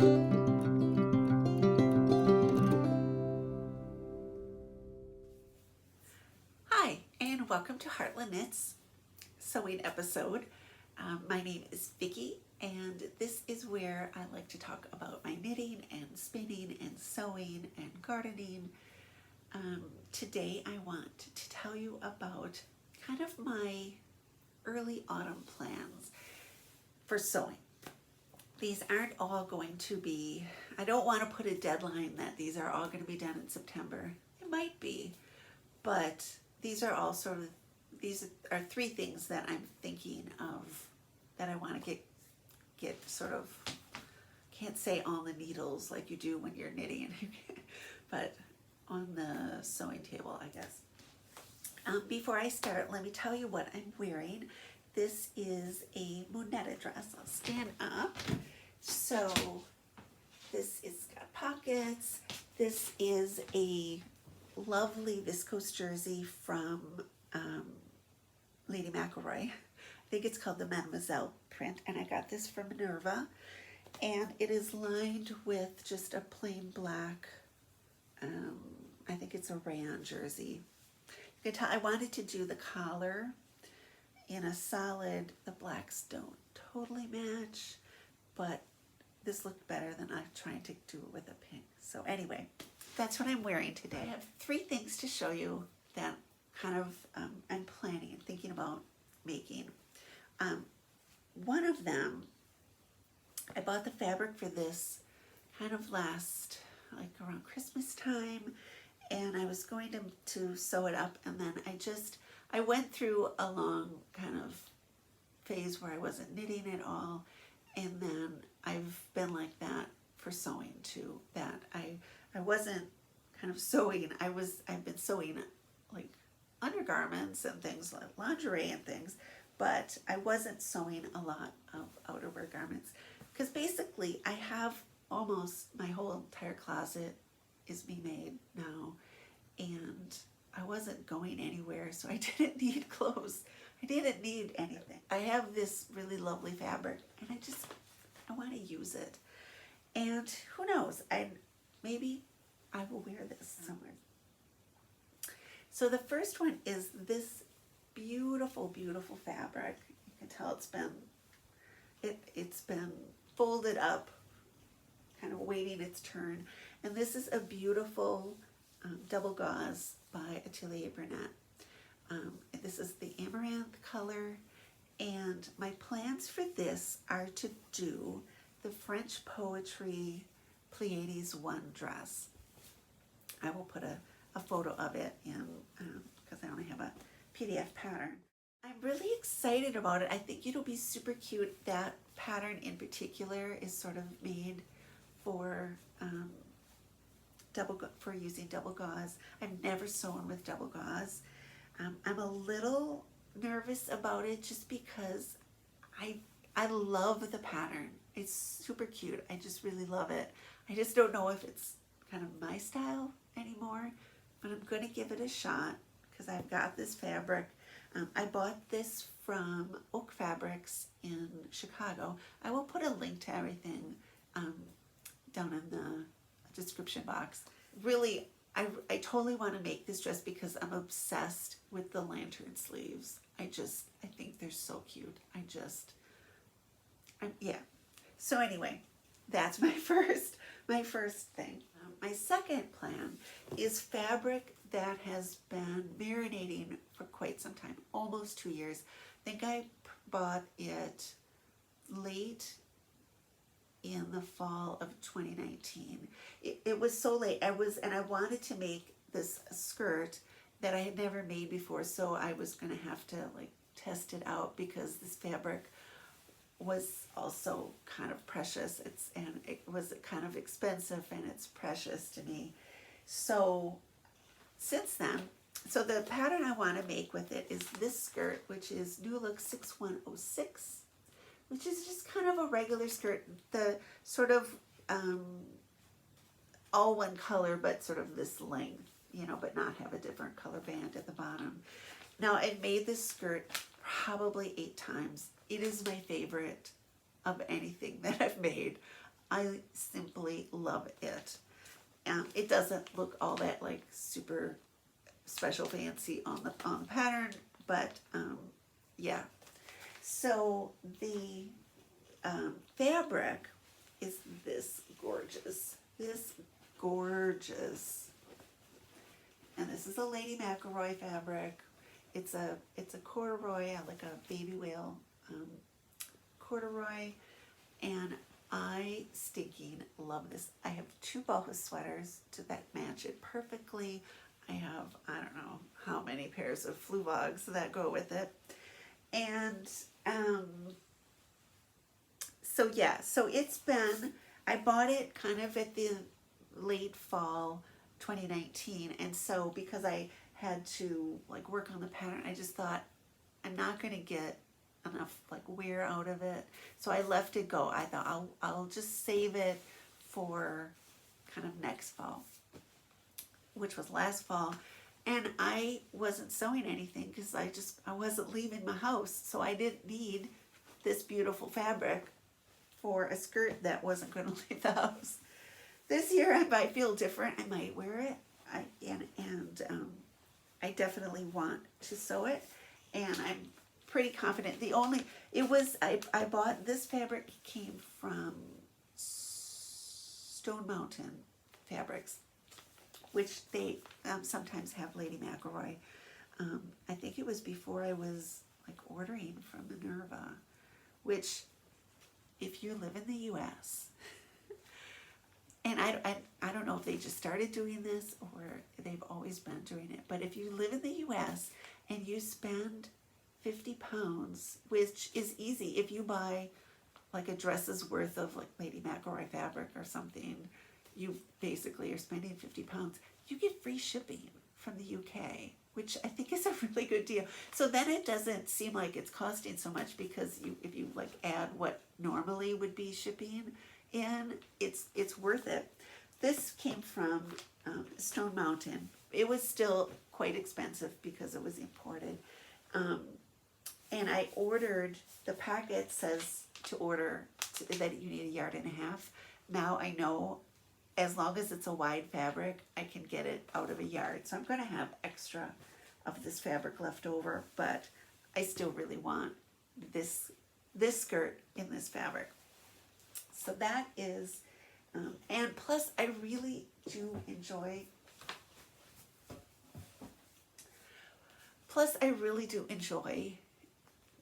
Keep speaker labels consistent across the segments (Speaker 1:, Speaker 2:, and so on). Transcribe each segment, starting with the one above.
Speaker 1: Hi, and welcome to Heartland Knits sewing episode. My name is Vicki, and this is where I like to talk about my knitting and spinning and sewing and gardening. Today I want to tell you about kind of my early autumn plans for sewing. These aren't all going to be, I don't want to put a deadline that these are all going to be done in September. It might be, but these are all sort of, these are three things that I'm thinking of that I want to get sort of, can't say on the needles like you do when you're knitting, but on the sewing table, I guess. Before I start, let me tell you what I'm wearing. This is a Monetta dress. I'll stand up. So this is got pockets. This is a lovely viscose jersey from Lady McElroy. I think it's called the Mademoiselle print, and I got this from Minerva, and it is lined with just a plain black, I think it's a rayon jersey. You can tell I wanted to do the collar in a solid. The blacks don't totally match, but this looked better than I'm trying to do it with a pink. So anyway, that's what I'm wearing today. I have three things to show you that kind of I'm planning and thinking about making. One of them, I bought the fabric for this kind of last, like around Christmas time, and I was going to sew it up, and then I went through a long kind of phase where I wasn't knitting at all, and then I've been like that for sewing too, that I wasn't kind of sewing. I've been sewing like undergarments and things like lingerie and things, but I wasn't sewing a lot of outerwear garments because basically I have almost my whole entire closet is me made now, and I wasn't going anywhere, so I didn't need clothes. I didn't need anything. I have this really lovely fabric, and I want to use it. And who knows, maybe I will wear this somewhere. So the first one is this beautiful, beautiful fabric. You can tell it's been folded up, kind of waiting its turn. And this is a beautiful double gauze by Atelier Burnett. This is the amaranth color, and my plans for this are to do the French Poetry Pleiades 1 dress. I will put a photo of it in, because I only have a PDF pattern. I'm really excited about it. I think it'll be super cute. That pattern in particular is sort of made for using double gauze. I've never sewn with double gauze. I'm a little nervous about it just because I love the pattern. It's super cute. I just really love it. I just don't know if it's kind of my style anymore, but I'm going to give it a shot because I've got this fabric. I bought this from Oak Fabrics in Chicago. I will put a link to everything down in the description box. Really, I totally want to make this dress because I'm obsessed with the lantern sleeves. I think they're so cute. Yeah. So anyway, that's my first thing. My second plan is fabric that has been marinating for quite some time, almost 2 years. I think I bought it late in the fall of 2019. It was so late. I wanted to make this skirt that I had never made before, so I was gonna have to like test it out because this fabric was also kind of precious. It was kind of expensive, and it's precious to me. So since then, so the pattern I want to make with it is this skirt, which is New Look 6106, which is just kind of a regular skirt, the sort of all one color, but sort of this length, but not have a different color band at the bottom. Now, I made this skirt probably 8 times. It is my favorite of anything that I've made. I simply love it. It doesn't look all that like super special fancy on the pattern, but yeah. So the fabric is this gorgeous, and this is a Lady McElroy fabric. It's a corduroy, like a baby whale corduroy, and I stinking love this. I have 2 boho sweaters that match it perfectly. I have, I don't know how many pairs of Fluvogs that go with it. And so yeah, so it's been, I bought it kind of at the late fall 2019, and so because I had to like work on the pattern, I just thought I'm not going to get enough like wear out of it, so I left it go. I thought I'll just save it for kind of next fall, which was last fall, and I wasn't sewing anything because I wasn't leaving my house, so I didn't need this beautiful fabric for a skirt that wasn't going to leave the house. This year I might feel different. I might wear it. I definitely want to sew it, and I'm pretty confident. I bought this fabric, came from Stone Mountain Fabrics, which they sometimes have Lady McElroy. I think it was before I was like ordering from Minerva, which if you live in the U.S., and I don't know if they just started doing this or they've always been doing it, but if you live in the U.S. and you spend 50 pounds, which is easy if you buy like a dress's worth of like Lady McElroy fabric or something, you basically are spending 50 pounds. You get free shipping from the UK, which I think is a really good deal. So then it doesn't seem like it's costing so much, because if you like add what normally would be shipping in, it's worth it. This came from Stone Mountain. It was still quite expensive because it was imported. And I ordered, the packet says that you need 1.5 yards. Now I know as long as it's a wide fabric, I can get it out of 1 yard. So I'm going to have extra of this fabric left over, but I still really want this skirt in this fabric. So that is, and plus I really do enjoy,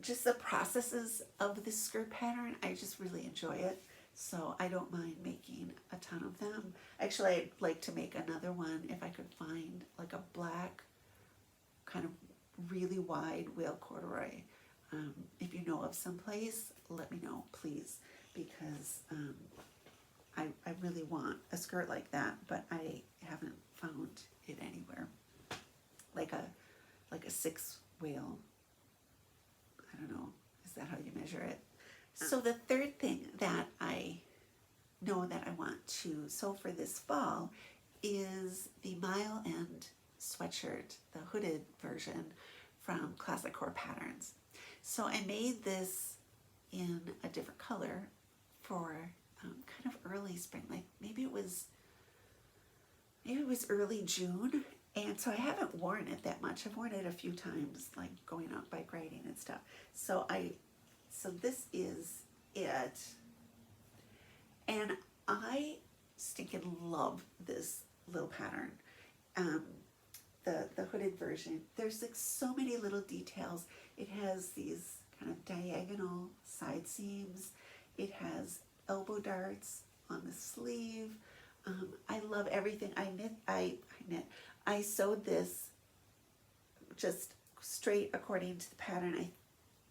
Speaker 1: just the processes of this skirt pattern. I just really enjoy it. So I don't mind making a ton of them. Actually, I'd like to make another one if I could find like a black kind of really wide whale corduroy. If you know of someplace, let me know, please, because I really want a skirt like that, but I haven't found it anywhere. Like a 6 whale. I don't know. Is that how you measure it? So the third thing that I know that I want to sew for this fall is the Mile End sweatshirt, the hooded version from Classic Core Patterns. So I made this in a different color for kind of early spring, like maybe it was early June, and so I haven't worn it that much. I've worn it a few times, like going out bike riding and stuff. So this is it, and I stinking love this little pattern. The hooded version, there's like so many little details. It has these kind of diagonal side seams. It has elbow darts on the sleeve. I love everything. I sewed this just straight according to the pattern. I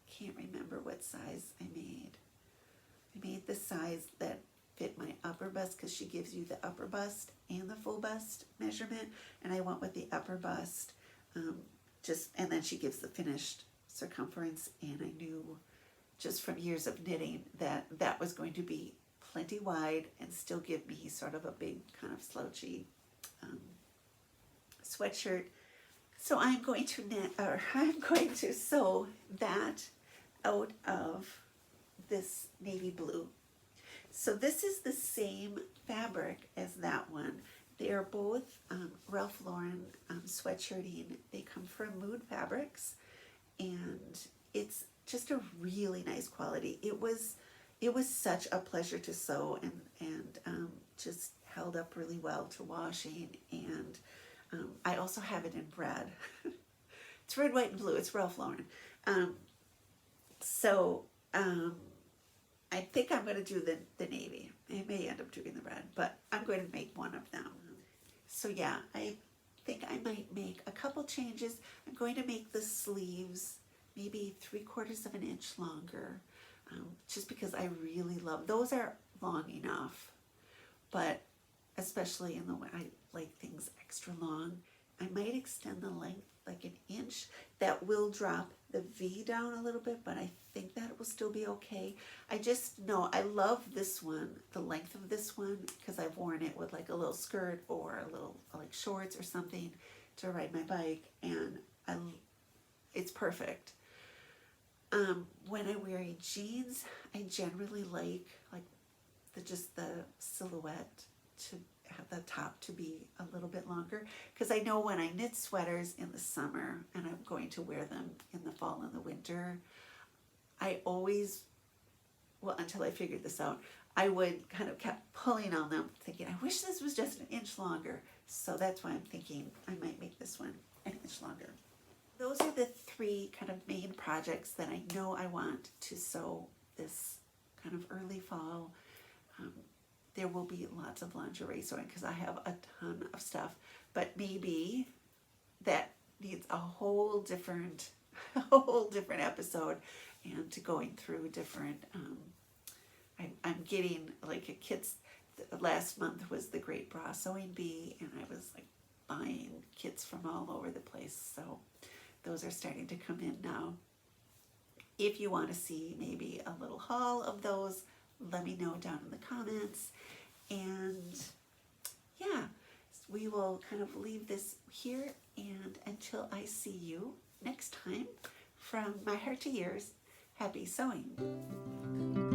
Speaker 1: can't remember what size I made. I made the size that fit my upper bust, because she gives you the upper bust and the full bust measurement, and I went with the upper bust, and then she gives the finished circumference, and I knew just from years of knitting that was going to be plenty wide and still give me sort of a big kind of slouchy sweatshirt. So I'm going to sew that out of this navy blue. So this is the same fabric as that one. They are both Ralph Lauren sweatshirting. They come from Mood Fabrics, and it's just a really nice quality. It was such a pleasure to sew, and just held up really well to washing. And I also have it in red. It's red, white, and blue. It's Ralph Lauren. So I think I'm going to do the navy. I may end up doing the red, but I'm going to make one of them. So yeah, I think I might make a couple changes. I'm going to make the sleeves maybe 3/4 of an inch longer, just because I really love, those are long enough, but especially in the way I like things extra long. I might extend the length like an inch. That will drop the V down a little bit, but I think that will still be okay. I just know I love this one, the length of this one, because I've worn it with like a little skirt or a little like shorts or something to ride my bike, and it's perfect. When I'm wearing jeans, I generally like just the silhouette to have the top to be a little bit longer, because I know when I knit sweaters in the summer and I'm going to wear them in the fall and the winter, I always, well, until I figured this out, I would kind of kept pulling on them thinking, I wish this was just an inch longer. So that's why I'm thinking I might make this one an inch longer. Those are the 3 kind of main projects that I know I want to sew this kind of early fall. There will be lots of lingerie sewing because I have a ton of stuff, but maybe that needs a whole different episode, and to going through different, I'm getting like a kits. Last month was the Great Bra Sewing Bee, and I was like buying kits from all over the place, so those are starting to come in now. If you want to see maybe a little haul of those, let me know down in the comments. And yeah, we will kind of leave this here, and until I see you next time, from my heart to yours, happy sewing.